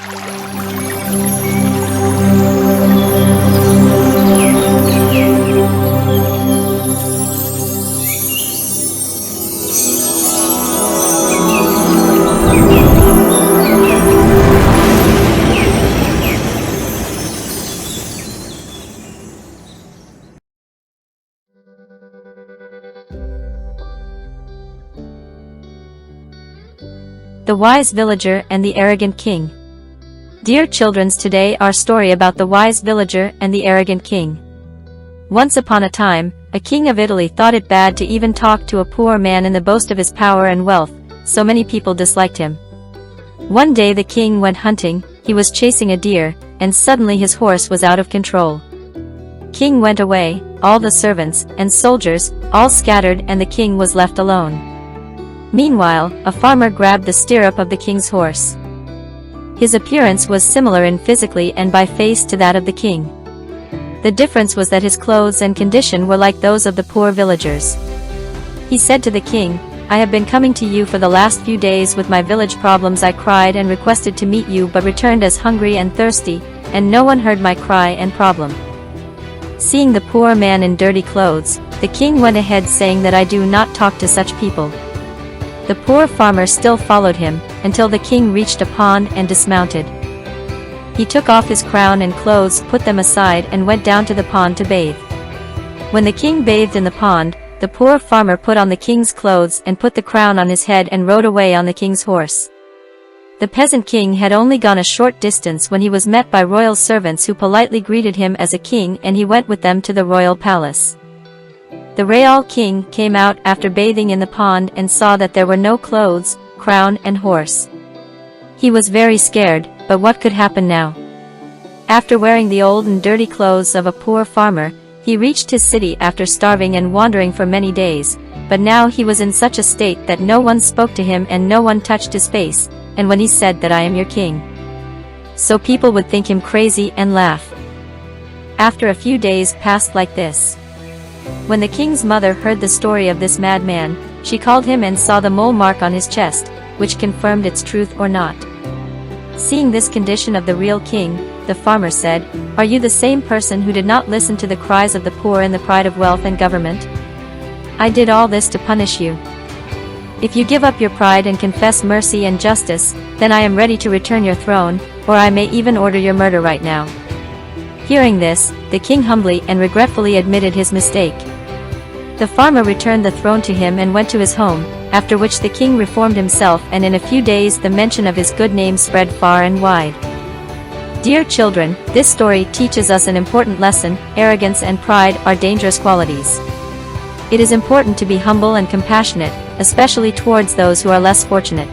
The Wise Villager and the Arrogant King. Dear children, today our story about the wise villager and the arrogant king. Once upon a time, a king of Italy thought it bad to even talk to a poor man in the boast of his power and wealth, so many people disliked him. One day the king went hunting, he was chasing a deer, and suddenly his horse was out of control. King went away, all the servants and soldiers, all scattered, and the king was left alone. Meanwhile, a farmer grabbed the stirrup of the king's horse. His appearance was similar in physically and by face to that of the king. The difference was that his clothes and condition were like those of the poor villagers. He said to the king, "I have been coming to you for the last few days with my village problems. I cried and requested to meet you but returned as hungry and thirsty, and no one heard my cry and problem." Seeing the poor man in dirty clothes, the king went ahead saying that I do not talk to such people. The poor farmer still followed him, until the king reached a pond and dismounted. He took off his crown and clothes, put them aside, and went down to the pond to bathe. When the king bathed in the pond, the poor farmer put on the king's clothes and put the crown on his head and rode away on the king's horse. The peasant king had only gone a short distance when he was met by royal servants who politely greeted him as a king, and he went with them to the royal palace. The royal king came out after bathing in the pond and saw that there were no clothes, crown and horse. He was very scared, but what could happen now? After wearing the old and dirty clothes of a poor farmer, he reached his city after starving and wandering for many days, but now he was in such a state that no one spoke to him and no one touched his face, and when he said that I am your king, so people would think him crazy and laugh. After a few days passed like this. When the king's mother heard the story of this madman, she called him and saw the mole mark on his chest, which confirmed its truth or not. Seeing this condition of the real king, the farmer said, "Are you the same person who did not listen to the cries of the poor in the pride of wealth and government? I did all this to punish you. If you give up your pride and confess mercy and justice, then I am ready to return your throne, or I may even order your murder right now." Hearing this, the king humbly and regretfully admitted his mistake. The farmer returned the throne to him and went to his home, after which the king reformed himself, and in a few days the mention of his good name spread far and wide. Dear children, this story teaches us an important lesson: arrogance and pride are dangerous qualities. It is important to be humble and compassionate, especially towards those who are less fortunate.